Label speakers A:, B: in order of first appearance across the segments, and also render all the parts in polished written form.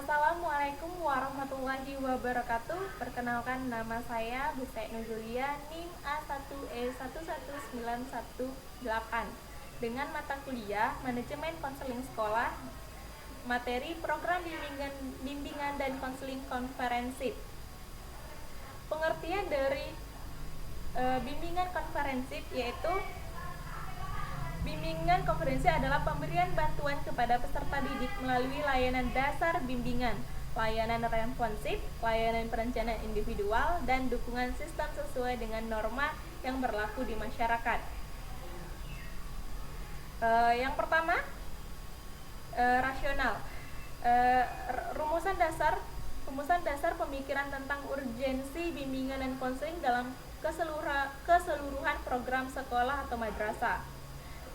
A: Assalamualaikum warahmatullahi wabarakatuh. Perkenalkan, nama saya Busaik Nujulia, NIM A1E11918, dengan mata kuliah Manajemen Konseling Sekolah, materi Program Bimbingan dan Konseling Komprehensif. Pengertian dari bimbingan komprehensif yaitu bimbingan komprehensif adalah pemberian bantuan kepada peserta didik melalui layanan dasar bimbingan, layanan responsif, layanan perencanaan individual, dan dukungan sistem sesuai dengan norma yang berlaku di masyarakat. Yang pertama, rasional. Rumusan dasar pemikiran tentang urgensi bimbingan dan konseling dalam keseluruhan program sekolah atau madrasah.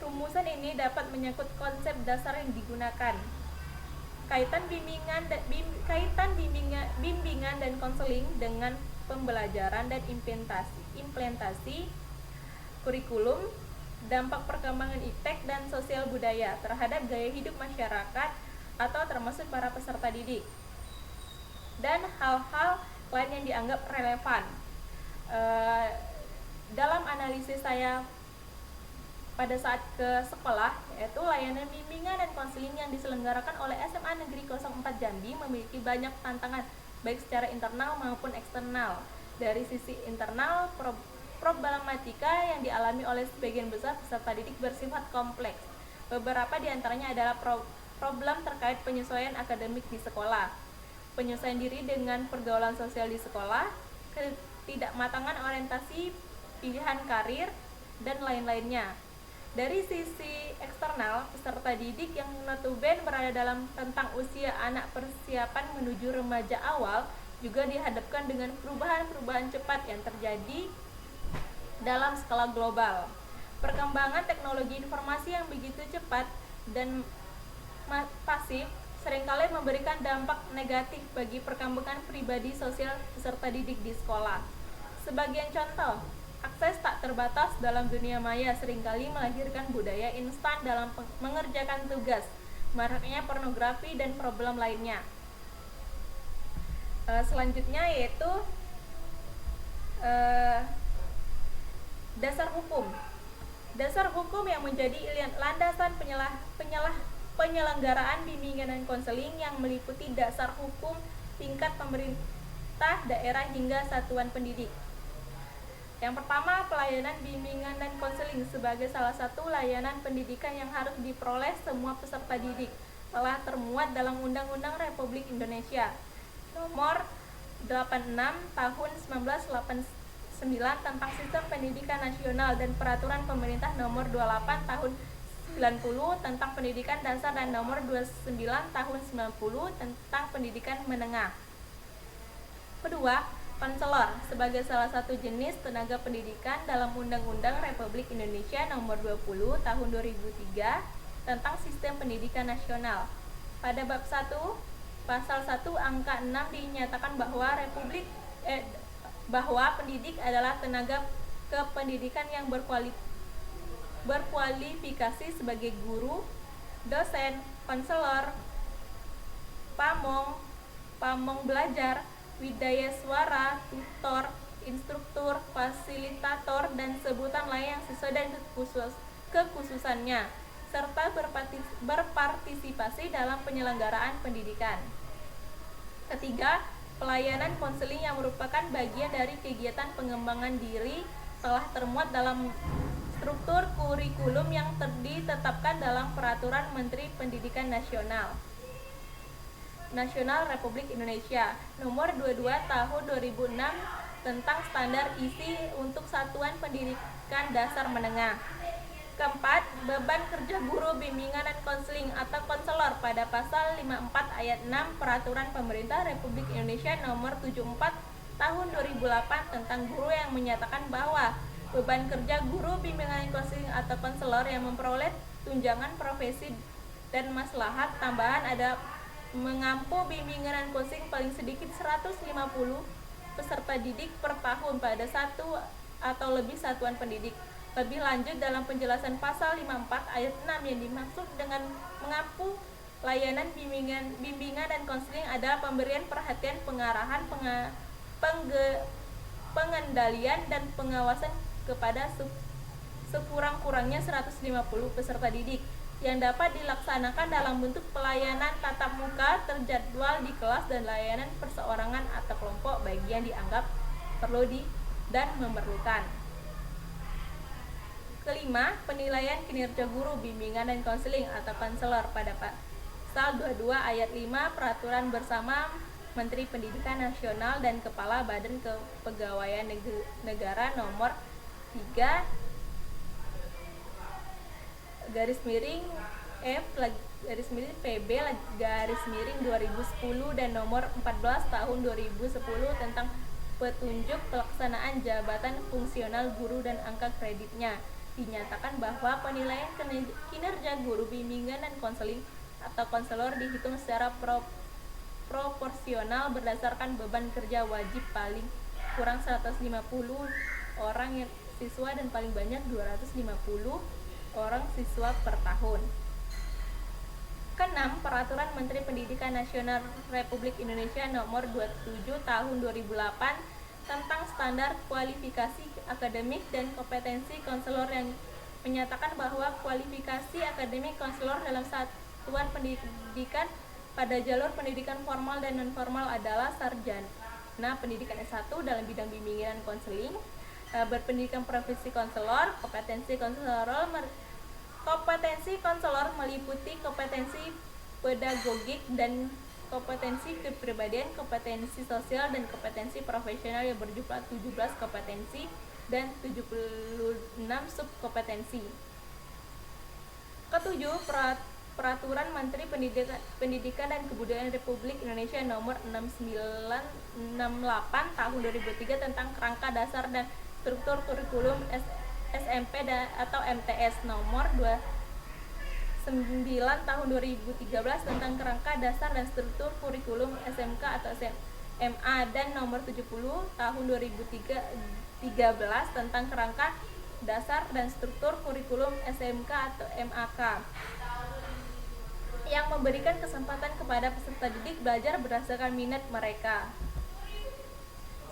A: Rumusan ini dapat menyangkut konsep dasar yang digunakan, kaitan bimbingan dan konseling dengan pembelajaran dan implementasi kurikulum, dampak perkembangan iptek dan sosial budaya terhadap gaya hidup masyarakat atau termasuk para peserta didik, dan hal-hal lain yang dianggap relevan. Dalam analisis saya pada saat ke sekolah, yaitu layanan bimbingan dan konseling yang diselenggarakan oleh SMA Negeri 04 Jambi memiliki banyak tantangan, baik secara internal maupun eksternal. Dari sisi internal, problematika yang dialami oleh sebagian besar peserta didik bersifat kompleks. Beberapa di antaranya adalah problem terkait penyesuaian akademik di sekolah, penyesuaian diri dengan pergaulan sosial di sekolah, ketidakmatangan orientasi pilihan karir, dan lain-lainnya. Dari sisi eksternal, peserta didik yang notabene berada dalam rentang usia anak persiapan menuju remaja awal juga dihadapkan dengan perubahan-perubahan cepat yang terjadi dalam skala global. Perkembangan teknologi informasi yang begitu cepat dan pasif seringkali memberikan dampak negatif bagi perkembangan pribadi sosial peserta didik di sekolah. Sebagian contoh, akses tak terbatas dalam dunia maya seringkali melahirkan budaya instan dalam mengerjakan tugas, maraknya pornografi, dan problem lainnya. Selanjutnya yaitu dasar hukum. Dasar hukum yang menjadi landasan penyelenggaraan bimbingan dan konseling yang meliputi dasar hukum tingkat pemerintah daerah hingga satuan pendidik. Yang pertama, pelayanan bimbingan dan konseling sebagai salah satu layanan pendidikan yang harus diperoleh semua peserta didik telah termuat dalam Undang-Undang Republik Indonesia Nomor 86 Tahun 1989 tentang Sistem Pendidikan Nasional dan Peraturan Pemerintah Nomor 28 Tahun 90 tentang Pendidikan Dasar dan Nomor 29 Tahun 90 tentang Pendidikan Menengah. Kedua, konselor sebagai salah satu jenis tenaga pendidikan dalam Undang-Undang Republik Indonesia Nomor 20 Tahun 2003 tentang Sistem Pendidikan Nasional. Pada bab 1, pasal 1 angka 6 dinyatakan bahwa pendidik adalah tenaga kependidikan yang berkualifikasi sebagai guru, dosen, konselor, pamong belajar, widyaswara, tutor, instruktur, fasilitator, dan sebutan lain yang sesuai dengan kekhususannya, serta berpartisipasi dalam penyelenggaraan pendidikan. Ketiga, pelayanan konseling yang merupakan bagian dari kegiatan pengembangan diri telah termuat dalam struktur kurikulum yang ditetapkan dalam Peraturan Menteri Pendidikan Nasional Republik Indonesia Nomor 22 Tahun 2006 tentang standar isi untuk satuan pendidikan dasar menengah. Keempat, beban kerja guru bimbingan dan konseling atau konselor pada pasal 54 ayat 6 Peraturan Pemerintah Republik Indonesia Nomor 74 Tahun 2008 tentang guru yang menyatakan bahwa beban kerja guru bimbingan dan konseling atau konselor yang memperoleh tunjangan profesi dan maslahat tambahan ada mengampu bimbingan dan konseling paling sedikit 150 peserta didik per tahun pada satu atau lebih satuan pendidik. Lebih lanjut dalam penjelasan pasal 54 ayat 6 yang dimaksud dengan mengampu layanan bimbingan dan konseling adalah pemberian perhatian, pengarahan, pengendalian dan pengawasan kepada sekurang-kurangnya 150 peserta didik yang dapat dilaksanakan dalam bentuk pelayanan tatap muka terjadwal di kelas dan layanan perseorangan atau kelompok bagi yang dianggap perlu dan memerlukan. Kelima, penilaian kinerja guru, bimbingan dan konseling atau konselor pada Pasal 22 ayat 5 Peraturan Bersama Menteri Pendidikan Nasional dan Kepala Badan Kepegawaian Negara nomor 3 garis miring F garis miring PB garis miring 2010 dan nomor 14 tahun 2010 tentang petunjuk pelaksanaan jabatan fungsional guru dan angka kreditnya. Dinyatakan bahwa penilaian kinerja guru, bimbingan dan konseling atau konselor dihitung secara proporsional berdasarkan beban kerja wajib paling kurang 150 orang siswa dan paling banyak 250 orang siswa per tahun. Keenam, Peraturan Menteri Pendidikan Nasional Republik Indonesia nomor 27 tahun 2008 tentang standar kualifikasi akademik dan kompetensi konselor yang menyatakan bahwa kualifikasi akademik konselor dalam satuan pendidikan pada jalur pendidikan formal dan non-formal adalah sarjana pendidikan S1 dalam bidang bimbingan dan konseling, berpendidikan profesi konselor. Kompetensi konselor meliputi kompetensi pedagogik dan kompetensi kepribadian, kompetensi sosial dan kompetensi profesional yang berjumlah 17 kompetensi dan 76 subkompetensi. Ketujuh, Peraturan Menteri Pendidikan dan Kebudayaan Republik Indonesia nomor 6968 tahun 2003 tentang kerangka dasar dan struktur kurikulum SMP atau MTS nomor 29 tahun 2013 tentang kerangka dasar dan struktur kurikulum SMK atau SMA dan nomor 70 tahun 2013 tentang kerangka dasar dan struktur kurikulum SMK atau MAK yang memberikan kesempatan kepada peserta didik belajar berdasarkan minat mereka.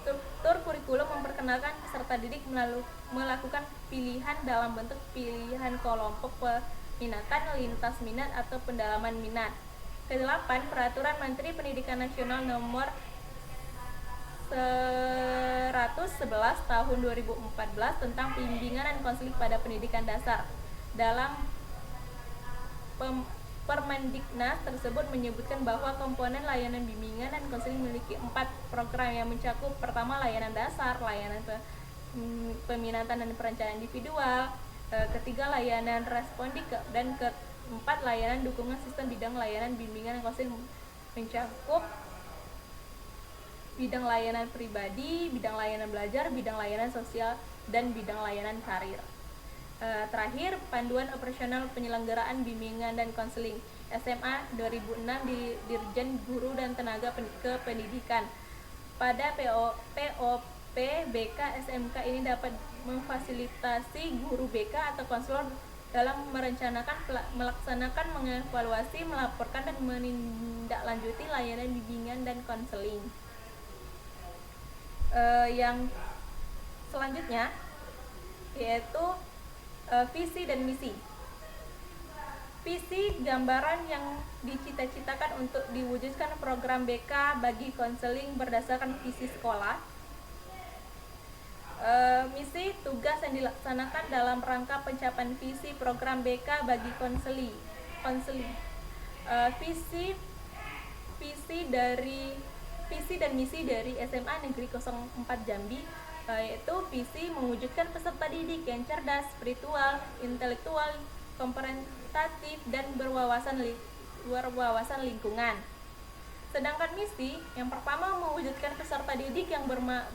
A: Struktur kurikulum memperkenalkan peserta didik melakukan pilihan dalam bentuk pilihan kelompok peminatan, lintas minat atau pendalaman minat. Kedelapan, Peraturan Menteri Pendidikan Nasional nomor 111 tahun 2014 tentang bimbingan dan konseling pada pendidikan dasar. Dalam Permendiknas tersebut menyebutkan bahwa komponen layanan bimbingan dan konseling memiliki 4 program yang mencakup: pertama, layanan dasar, layanan peminatan dan perencanaan individual, ketiga, layanan respondi, dan keempat, layanan dukungan sistem. Bidang layanan bimbingan dan konseling mencakup bidang layanan pribadi, bidang layanan belajar, bidang layanan sosial, dan bidang layanan karir. Terakhir, Panduan Operasional Penyelenggaraan Bimbingan dan Konseling SMA 2006 di Dirjen Guru dan Tenaga Kependidikan. Pada POP BK SMK ini dapat memfasilitasi guru BK atau konselor dalam melaksanakan, mengevaluasi, melaporkan, dan menindaklanjuti layanan bimbingan dan konseling. Yang selanjutnya yaitu visi dan misi. Visi, gambaran yang dicita-citakan untuk diwujudkan program BK bagi konseling berdasarkan visi sekolah. Misi, tugas yang dilaksanakan dalam rangka pencapaian visi program BK bagi konseling. Visi dan misi dari SMA Negeri 04 Jambi yaitu visi mewujudkan peserta didik yang cerdas, spiritual, intelektual, komprehensif, dan berwawasan lingkungan. Sedangkan misi yang pertama mewujudkan peserta didik yang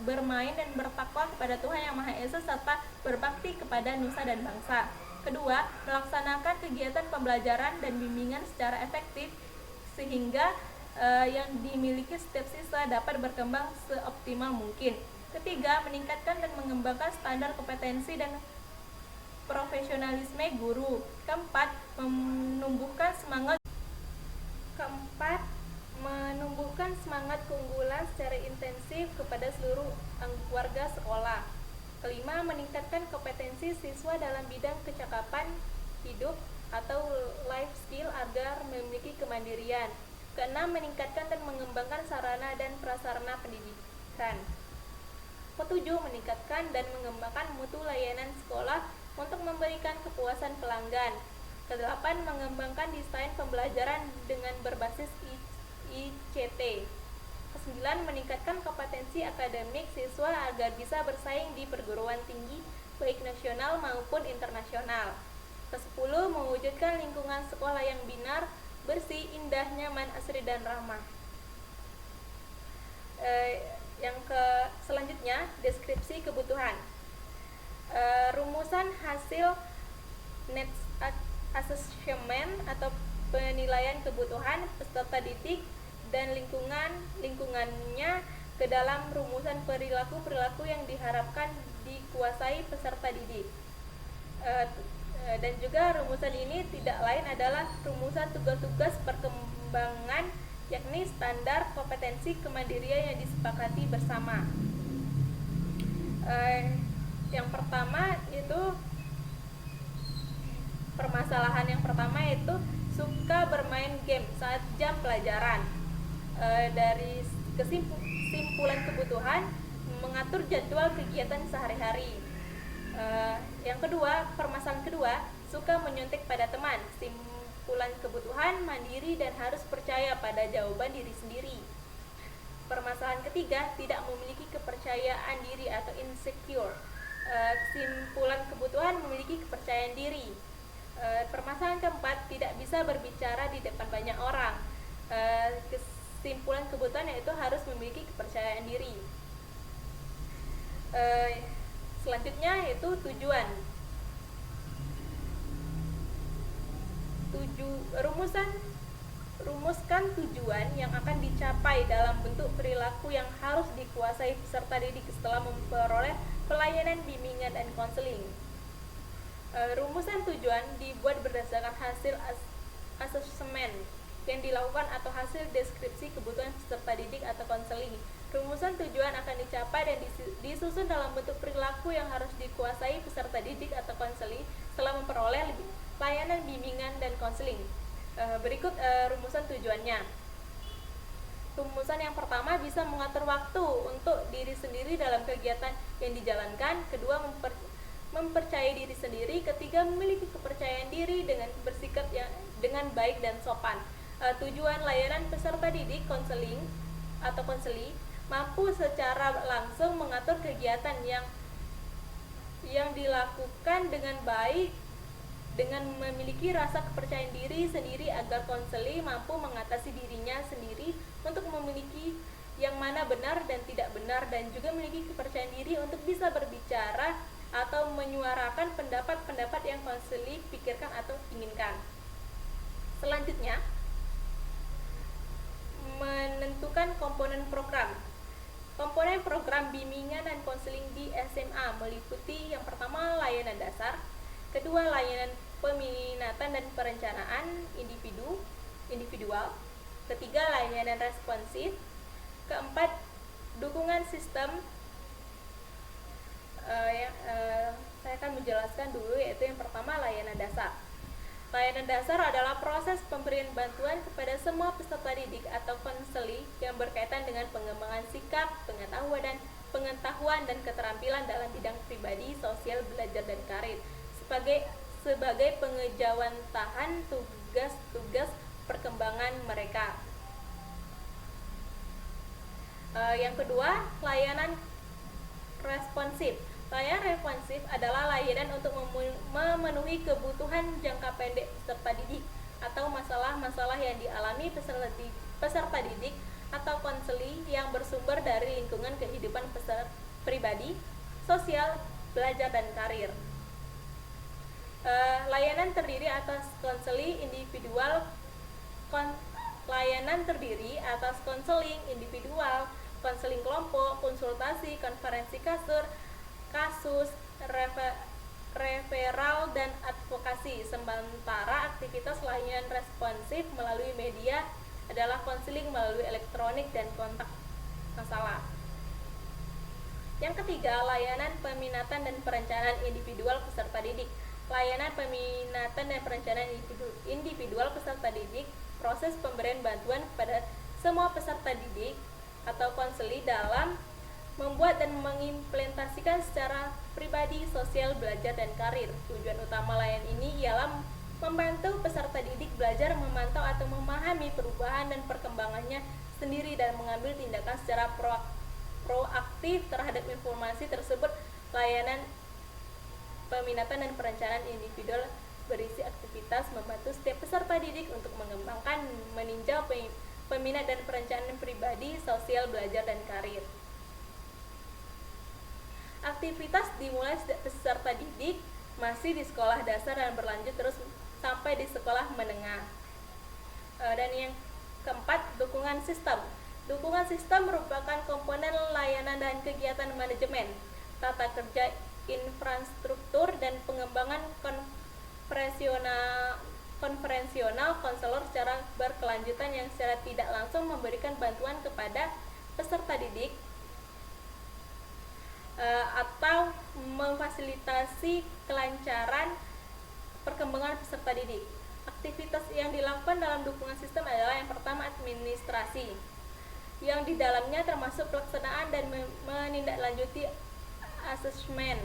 A: bermain dan bertakwa kepada Tuhan Yang Maha Esa serta berbakti kepada nusa dan bangsa. Kedua, melaksanakan kegiatan pembelajaran dan bimbingan secara efektif sehingga yang dimiliki setiap siswa dapat berkembang seoptimal mungkin. Ketiga, meningkatkan dan mengembangkan standar kompetensi dan profesionalisme guru. Keempat, menumbuhkan semangat Keempat, menumbuhkan semangat keunggulan secara intensif kepada seluruh warga sekolah. Kelima, meningkatkan kompetensi siswa dalam bidang kecakapan hidup atau life skill agar memiliki kemandirian. Keenam, meningkatkan dan mengembangkan sarana dan prasarana pendidikan. Ketujuh, meningkatkan dan mengembangkan mutu layanan sekolah untuk memberikan kepuasan pelanggan. Kedelapan, mengembangkan desain pembelajaran dengan berbasis ICT. Kesembilan, meningkatkan kompetensi akademik siswa agar bisa bersaing di perguruan tinggi baik nasional maupun internasional. Kesepuluh, mewujudkan lingkungan sekolah yang binar, bersih, indah, nyaman, asri, dan ramah. Selanjutnya, deskripsi kebutuhan. Rumusan hasil needs assessment atau penilaian kebutuhan peserta didik dan lingkungannya ke dalam rumusan perilaku yang diharapkan dikuasai peserta didik. Dan juga rumusan ini tidak lain adalah rumusan tugas-tugas perkembangan, yakni standar kompetensi kemandirian yang disepakati bersama. Yang pertama itu permasalahan yang pertama itu suka bermain game saat jam pelajaran. Dari kesimpulan kebutuhan, mengatur jadwal kegiatan sehari-hari. Yang kedua, permasalahan kedua, suka menyontek pada teman. Simpulan kebutuhan, mandiri dan harus percaya pada jawaban diri sendiri. Permasalahan ketiga, tidak memiliki kepercayaan diri atau insecure. Kesimpulan kebutuhan, memiliki kepercayaan diri. Permasalahan keempat, tidak bisa berbicara di depan banyak orang. Kesimpulan kebutuhan yaitu harus memiliki kepercayaan diri. Selanjutnya yaitu tujuan. Rumuskan tujuan yang akan dicapai dalam bentuk perilaku yang harus dikuasai peserta didik setelah memperoleh pelayanan bimbingan dan konseling. Rumusan tujuan dibuat berdasarkan hasil asesmen yang dilakukan atau hasil deskripsi kebutuhan peserta didik atau konseling. Rumusan tujuan akan dicapai dan disusun dalam bentuk perilaku yang harus dikuasai peserta didik atau konseling setelah memperoleh layanan bimbingan dan konseling. Berikut rumusan tujuannya. Rumusan yang pertama, bisa mengatur waktu untuk diri sendiri dalam kegiatan yang dijalankan. Kedua, mempercayai diri sendiri. Ketiga, memiliki kepercayaan diri dengan bersikap dengan baik dan sopan. Tujuan layanan peserta didik konseling atau konseli mampu secara langsung mengatur kegiatan yang dilakukan dengan baik dengan memiliki rasa kepercayaan diri sendiri agar konseli mampu mengatasi dirinya sendiri untuk memiliki yang mana benar dan tidak benar, dan juga memiliki kepercayaan diri untuk bisa berbicara atau menyuarakan pendapat-pendapat yang konseli pikirkan atau inginkan. Selanjutnya, menentukan komponen program. Komponen program bimbingan dan konseling di SMA meliputi yang pertama, layanan dasar. Kedua, layanan peminatan dan perencanaan individual. Ketiga, layanan responsif. Keempat, dukungan sistem. Saya akan menjelaskan dulu, yaitu yang pertama, layanan dasar. Layanan dasar adalah proses pemberian bantuan kepada semua peserta didik atau konseli yang berkaitan dengan pengembangan sikap, pengetahuan dan keterampilan dalam bidang pribadi, sosial, belajar dan karir sebagai pengejawantahan tugas-tugas perkembangan mereka. Yang kedua, layanan responsif. Layanan responsif adalah layanan untuk memenuhi kebutuhan jangka pendek peserta didik atau masalah-masalah yang dialami peserta didik atau konseli yang bersumber dari lingkungan kehidupan peserta pribadi, sosial, belajar dan karir. Layanan terdiri atas konseli individual, layanan terdiri atas konseling individual, konseling kelompok, konsultasi, konferensi kasus, referral dan advokasi. Sementara aktivitas layanan responsif melalui media adalah konseling melalui elektronik dan kontak masalah. Yang ketiga, layanan peminatan dan perencanaan individual peserta didik. Layanan peminatan dan perencanaan individual peserta didik, proses pemberian bantuan kepada semua peserta didik atau konseli dalam membuat dan mengimplementasikan secara pribadi, sosial, belajar, dan karir. Tujuan utama layanan ini ialah membantu peserta didik belajar memantau atau memahami perubahan dan perkembangannya sendiri dan mengambil tindakan secara proaktif terhadap informasi tersebut. Layanan peminatan dan perencanaan individual berisi aktivitas membantu setiap peserta didik untuk mengembangkan, meninjau peminat dan perencanaan pribadi, sosial, belajar, dan karir. Aktivitas dimulai sejak peserta didik masih di sekolah dasar dan berlanjut terus sampai di sekolah menengah. Dan yang keempat, dukungan sistem. Dukungan sistem merupakan komponen layanan dan kegiatan manajemen, tata kerja infrastruktur, dan pengembangan konferensional konselor secara berkelanjutan yang secara tidak langsung memberikan bantuan kepada peserta didik atau memfasilitasi kelancaran perkembangan peserta didik. Aktivitas yang dilakukan dalam dukungan sistem adalah yang pertama, administrasi, yang di dalamnya termasuk pelaksanaan dan menindaklanjuti asesmen,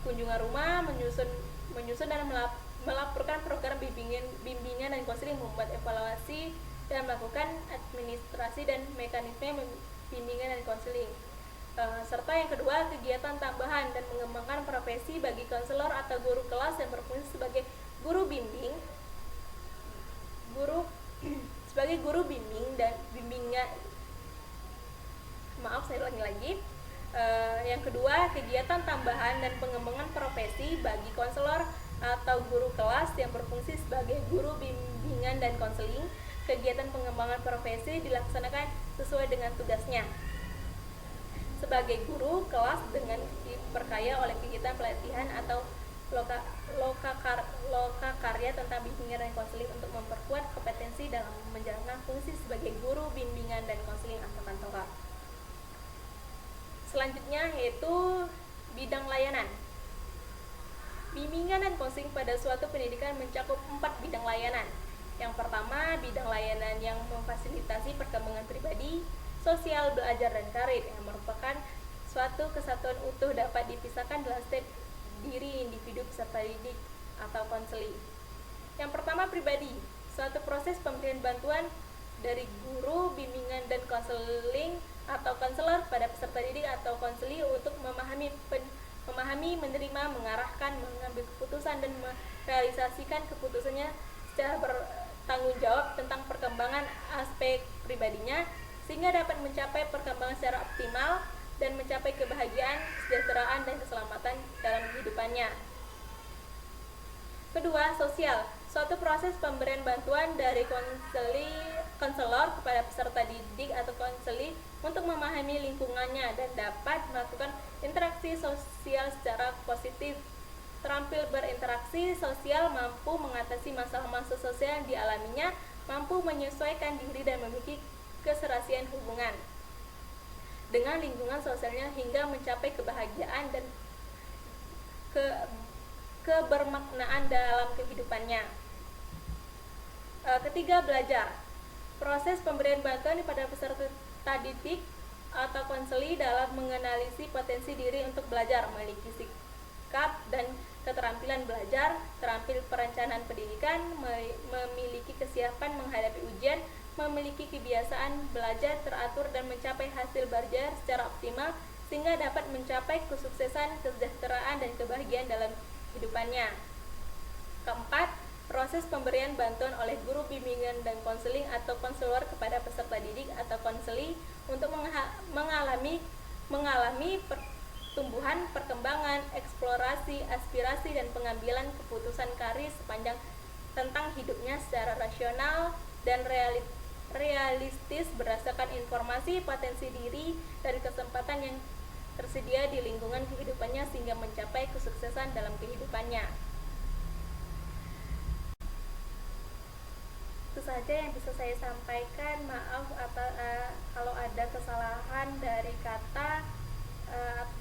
A: kunjungan rumah, menyusun dan melaporkan program bimbingan dan konseling, membuat evaluasi dan melakukan administrasi dan mekanisme bimbingan dan konseling. Serta yang kedua, kegiatan tambahan dan mengembangkan profesi bagi konselor atau guru kelas yang berfungsi sebagai guru bimbing dan bimbingan. Yang kedua, kegiatan tambahan dan pengembangan profesi bagi konselor atau guru kelas yang berfungsi sebagai guru bimbingan dan konseling. Kegiatan pengembangan profesi dilaksanakan sesuai dengan tugasnya sebagai guru kelas dengan diperkaya oleh kegiatan pelatihan atau loka karya tentang bimbingan dan konseling untuk memperkuat kompetensi dalam menjalankan fungsi sebagai guru bimbingan dan konseling atau kantora. Selanjutnya yaitu bidang layanan. Bimbingan dan konseling pada suatu pendidikan mencakup 4 bidang layanan. Yang pertama, bidang layanan yang memfasilitasi perkembangan pribadi, sosial, belajar, dan karir, yang merupakan suatu kesatuan utuh dapat dipisahkan dalam setiap diri individu peserta didik atau konseli. Yang pertama, pribadi, suatu proses pemberian bantuan dari guru bimbingan dan konseling atau konselor pada peserta didik atau konseli untuk memahami, menerima, mengarahkan, mengambil keputusan, dan merealisasikan keputusannya secara bertanggung jawab tentang perkembangan aspek pribadinya, sehingga dapat mencapai perkembangan secara optimal dan mencapai kebahagiaan, kesejahteraan, dan keselamatan dalam kehidupannya. Kedua, sosial, suatu proses pemberian bantuan dari konselor kepada peserta didik atau konseli untuk memahami lingkungannya dan dapat melakukan interaksi sosial secara positif. Terampil berinteraksi sosial, mampu mengatasi masalah-masalah sosial yang dialaminya, mampu menyesuaikan diri dan memiliki keserasian hubungan dengan lingkungan sosialnya hingga mencapai kebahagiaan dan kebermaknaan dalam kehidupannya. Ketiga, belajar. Proses pemberian bantuan kepada peserta didik atau konseli dalam menganalisis potensi diri untuk belajar, memiliki sikap dan keterampilan belajar, terampil perencanaan pendidikan, memiliki kesiapan menghadapi ujian, memiliki kebiasaan belajar teratur dan mencapai hasil belajar secara optimal sehingga dapat mencapai kesuksesan, kesejahteraan, dan kebahagiaan dalam kehidupannya. Keempat, proses pemberian bantuan oleh guru bimbingan dan konseling atau konselor kepada peserta didik atau konseli untuk mengalami pertumbuhan, perkembangan, eksplorasi, aspirasi, dan pengambilan keputusan karir sepanjang tentang hidupnya secara rasional dan realistis berdasarkan informasi, potensi diri, dan kesempatan yang tersedia di lingkungan kehidupannya sehingga mencapai kesuksesan dalam kehidupannya. saja yang bisa saya sampaikan. Maaf kalau ada kesalahan dari kata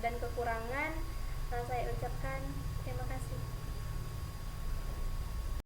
A: dan kekurangan, saya ucapkan